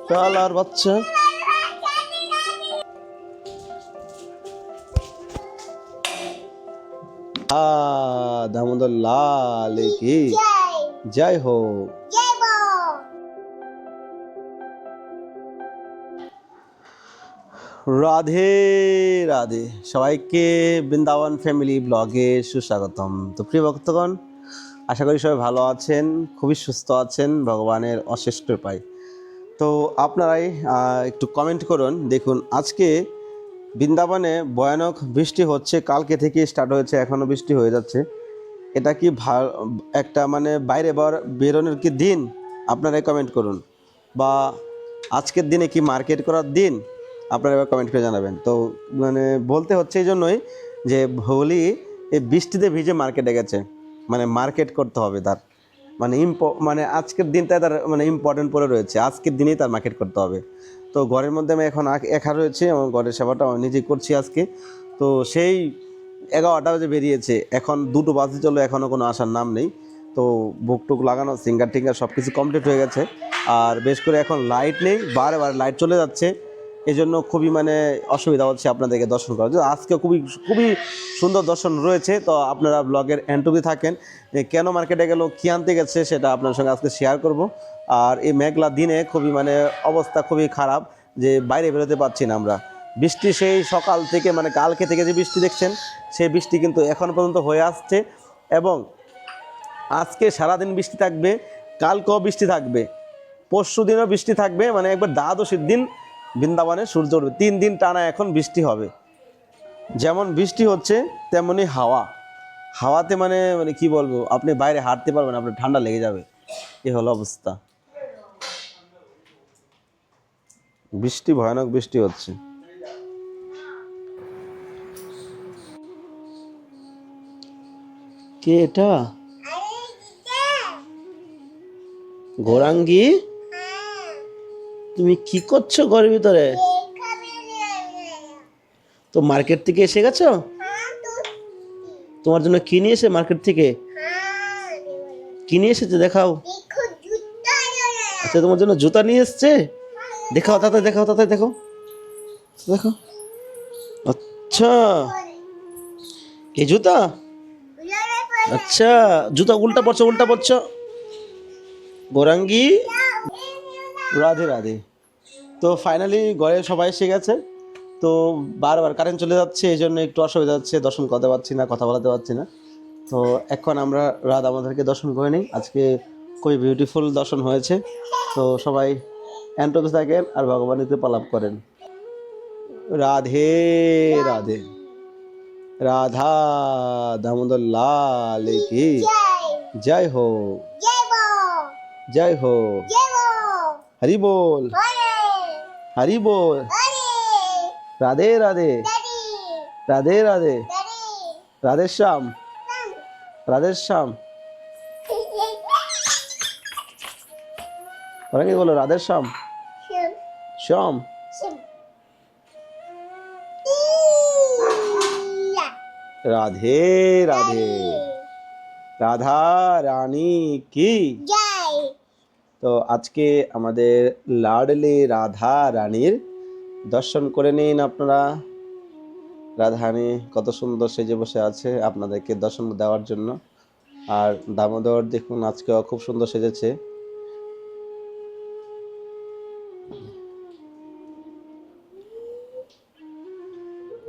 শালার বাচ্চা। দামোদর লাল কি জয় হো। রাধে রাধে, সবাইকে বৃন্দাবন ফ্যামিলি ব্লগে সুস্বাগতম। তো প্রিয় ভক্তগণ, আশা করি সবাই ভালো আছেন, খুবই সুস্থ আছেন ভগবানের অশেষ কৃপায়। তো আপনারাই একটু কমেন্ট করুন। দেখুন, আজকে বৃন্দাবনে ভয়ানক বৃষ্টি হচ্ছে, কালকে থেকে স্টার্ট হয়েছে, এখনও বৃষ্টি হয়ে যাচ্ছে। এটা কি একটা মানে বাইরে বেরোনোর কি দিন? আপনারাই কমেন্ট করুন। বা আজকের দিনে কি মার্কেট করার দিন? আপনারা এবার কমেন্ট করে জানাবেন। তো মানে বলতে হচ্ছে এই জন্যই যে হোলি এই বৃষ্টিতে ভিজে মার্কেটে গেছে, মানে মার্কেট করতে হবে তার, মানে মানে আজকের দিনটা তার মানে ইম্পর্টেন্ট পড়ে রয়েছে, আজকের দিনেই তার মার্কেট করতে হবে। তো ঘরের মধ্যে আমি এখন একা রয়েছে, আমার ঘরের সেবাটা আমি নিজেই করছি আজকে। তো সেই 11টা বাজে বেরিয়েছে, এখন 2টো বাজে চলো, এখনও কোনো আসার নাম নেই। তো বুক টুক লাগানো, সিঙ্গার টিঙ্গার সব কিছু কমপ্লিট হয়ে গেছে। আর বেশ করে এখন লাইট নেই, বারে লাইট চলে যাচ্ছে, এই জন্য খুবই মানে অসুবিধা হচ্ছে আপনাদেরকে দর্শন করার জন্য। আজকে খুবই খুবই সুন্দর দর্শন রয়েছে। তো আপনারা ব্লগের এন্টুবি থাকেন, কেন মার্কেটে গেল, কী আনতে গেছে, সেটা আপনার সঙ্গে আজকে শেয়ার করব। আর এই মেঘলা দিনে খুবই মানে অবস্থা খুবই খারাপ, যে বাইরে বেরোতে পারছি না আমরা। বৃষ্টি সেই সকাল থেকে, মানে কালকে থেকে যে বৃষ্টি দেখছেন, সেই বৃষ্টি কিন্তু এখন পর্যন্ত হয়ে আসছে, এবং আজকে সারাদিন বৃষ্টি থাকবে, কালকেও বৃষ্টি থাকবে, পরশু দিনও বৃষ্টি থাকবে। মানে একবার দ্বাদশীর দিন বৃন্দাবনে সূর্য উঠবে, 3 দিন টানা এখন বৃষ্টি হবে। যেমন বৃষ্টি হচ্ছে তেমনি হাওয়াতে মানে মানে কি বলবো, আপনি বাইরে হাঁটতে পারবেন, আপনার ঠান্ডা লেগে যাবে, এ হলো অবস্থা। বৃষ্টি, ভয়ানক বৃষ্টি হচ্ছে। কে এটা? গৌরাঙ্গী, তুমি কি করছো ঘরের ভিতরে? তো মার্কেট থেকে এসে গেছো? তোমার জন্য কি নিয়ে এসে মার্কেট থেকে? কি নিয়ে এসেছে দেখাও। আচ্ছা, তোমার জন্য জুতা নিয়ে এসছে, দেখাও তাতে, দেখাও তাতে, দেখো দেখো। আচ্ছা, এই জুতা? আচ্ছা, জুতা উল্টা পড়ছো, উল্টা পড়ছো। গৌরাঙ্গী, রাধে রাধে। তো ফাইনালি ঘরে সবাই এসে গেছে। তো বারবার কারেন্ট চলে যাচ্ছে, এই জন্য একটু অসুবিধা হচ্ছে, দর্শন করতে পারছি না, কথা বলাতে পারছি না। তো এখন আমরা রাধা আমাদেরকে দর্শন করে নিই। আজকে খুবই বিউটিফুল দর্শন হয়েছে। তো সবাই এন্ট্রোতে থাকেন আর ভগবানের কৃপা লাভ করেন। রাধে রাধে। রাধা দামোদর লাল কি জয় হো, জয় হো। হরি বল, হরি বল। রাধে রাধে, রাধে রাধে, রাধে শ্যাম, রাধে শ্যাম। ওরা কি বলো? রাধে শ্যাম, শ্যাম। রাধে রাধে, রাধা রানী কি। তো আজকে আমাদের লাডলি রাধা রানীর দর্শন করে নিন আপনারা। রাধা রানী কত সুন্দর সেজে বসে আছে আপনাদেরকে দর্শন দেওয়ার জন্য। আর দামোদর দেখুন, আজকেও খুব সুন্দর সেজেছে।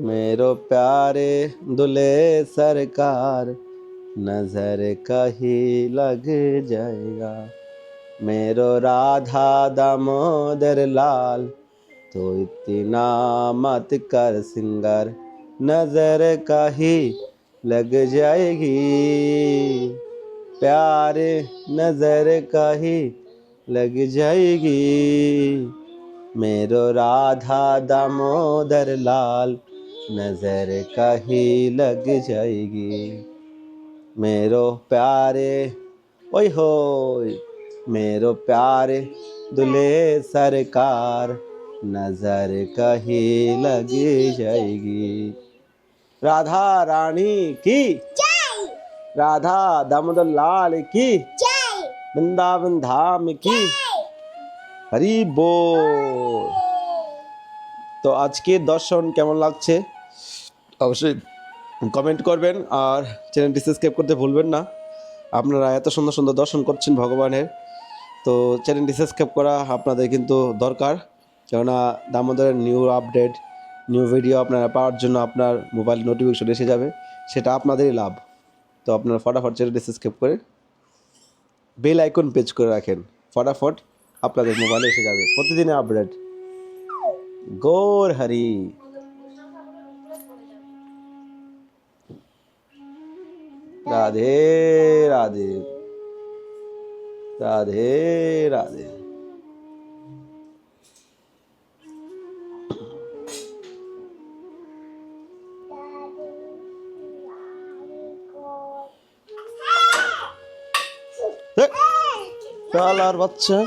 मेरो प्यारे दुल्हे सरकार, नजर कहीं लग जाएगा। मेरो राधा दामोदर लाल, तो इतना मत कर सिंगर, नजर कहीं लग जाएगी। प्यारे नजर कहीं लग जाएगी। मेरो राधा दामोदर लाल, नजर कहीं लग जाएगी। मेरो प्यारे ओए होए, मेरो प्यारे दुल्हे सरकार, नजर कहीं लग जाएगी। राधा रानी की जय, राधा दामोदर लाल की जय, वृंदावन धाम की হরি বল। তো আজকের দর্শন কেমন লাগছে অবশ্যই কমেন্ট করবেন, আর চ্যানেলটি সাবস্ক্রাইব করতে ভুলবেন না। আপনারা এত সুন্দর সুন্দর দর্শন করছেন ভগবানের, তো চ্যানেলটি সাবস্ক্রাইব করা আপনাদের কিন্তু দরকার, কেননা দামোদরের নিউ আপডেট, নিউ ভিডিও আপনারা পাওয়ার জন্য আপনার মোবাইল নোটিফিকেশন এসে যাবে, সেটা আপনাদেরই লাভ। তো আপনারা ফটাফট চ্যানেলটি সাবস্ক্রাইব করে বেল আইকন পেজ করে রাখেন, ফটাফট আপনাদের মোবাইলে এসে যাবে প্রতিদিনের আপডেট। গৌর হরি। রাধে রাধে, রাধে রাধে। শালার বাচ্চা,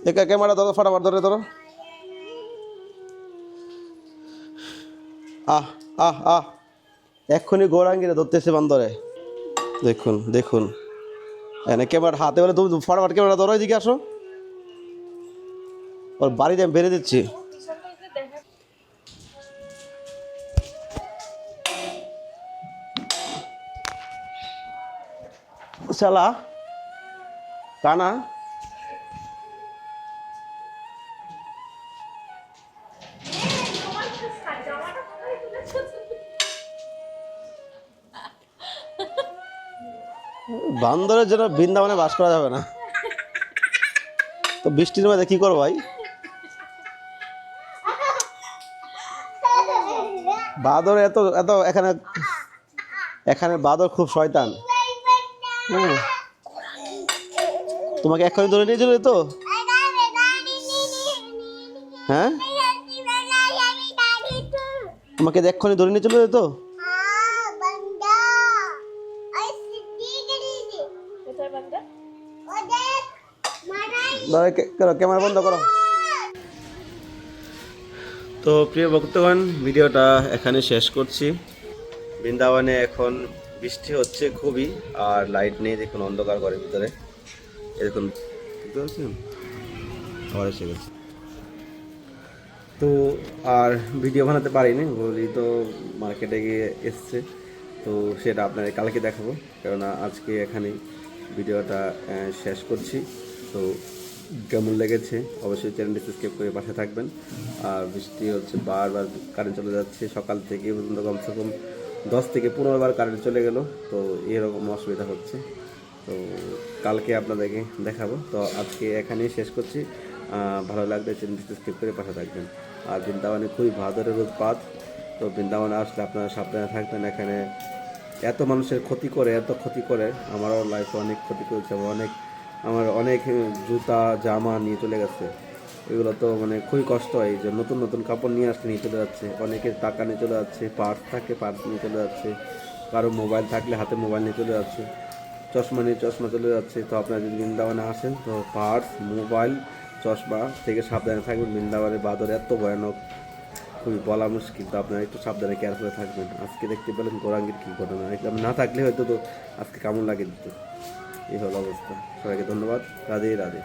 একা ক্যামেরা ধরো, ফটাফট ধরে ধরো। আহ আহ আহ, এক্ষুনি গৌরাঙ্গীরা ধরতেছে বান্দরে। দেখুন দেখুন, এনে ক্যামেরা হাতে বলে তুমি ফটাফট ক্যামেরা ধরো, এদিকে আসো, ওর বাড়িতে আমি বেড়ে দিচ্ছি। শালা কানা, বান্দরের জন্য বৃন্দাবনে বাস করা যাবে না। তো বৃষ্টির মধ্যে কি করবো ভাই? বাদর এত এত এখানে, এখানে বাদর খুব শয়তান। হুম, তোমাকে এক্ষুনি ধরে নিয়েছিল তো? হ্যাঁ, তোমাকে এক্ষুনি ধরে নিয়েছিল তো? ক্যামেরা বন্ধ করো। তো প্রিয় ভক্তগণ, ভিডিওটা এখানে শেষ করছি। বৃন্দাবনে এখন বৃষ্টি হচ্ছে খুবই, আর লাইট নেই, দেখুন অন্ধকার ঘরের ভিতরে, এরকম বুঝতে পারছেন, আবার এসে গেছে। তো আর ভিডিও বানাতে পারিনি, বলি তো মার্কেটে গিয়ে এসছে, তো সেটা আপনাদের কালকে দেখাবো, কেননা আজকে এখানে ভিডিওটা শেষ করছি। তো কেমন লেগেছে অবশ্যই চ্যানেলটি সাবস্ক্রাইব করে পাশে থাকবেন। আর বৃষ্টি হচ্ছে, বারবার কারেন্ট চলে যাচ্ছে, সকাল থেকে পর্যন্ত কমসে কম 10 থেকে 15 বার কারেন্ট চলে গেল, তো এরকম অসুবিধা হচ্ছে। তো কালকে আপনাদেরকে দেখাবো। তো আজকে এখানেই শেষ করছি। ভালো লাগলে চ্যানেলটি সাবস্ক্রাইব করে পাশে থাকবেন। আর বৃন্দাবনে খুবই ভাদরের উৎপাত, তো বৃন্দাবনে আসলে আপনারা সাবধানে থাকবেন। এখানে এত মানুষের ক্ষতি করে, এত ক্ষতি করে, আমারও লাইফে অনেক ক্ষতি করেছে, আমার অনেক জুতা জামা নিয়ে চলে গেছে। এগুলো তো মানে খুবই কষ্ট হয়, যে নতুন নতুন কাপড় নিয়ে আসলে নিয়ে চলে যাচ্ছে, অনেকের টাকা নিয়ে চলে যাচ্ছে, পার্স থাকে পার্স নিয়ে চলে যাচ্ছে, কারো মোবাইল থাকলে হাতে মোবাইল নিয়ে চলে যাচ্ছে, চশমা নিয়ে চশমা চলে যাচ্ছে। তো আপনারা যদি বৃন্দাবনে আসেন, তো পার্স, মোবাইল, চশমা থেকে সাবধানে থাকবেন। বৃন্দাবনের বাদর এত ভয়ানক, খুবই বলা মুশকিল, তো আপনারা একটু সাবধানে কেয়ারফুলে থাকবেন। আজকে দেখতে পেলেন গৌরাঙ্গীর কী ঘটনা, আমি না থাকলে হয়তো তো আজকে কেমন লাগে দিত। এই হলো অবস্থা। সবাইকে ধন্যবাদ। রাধে রাধে।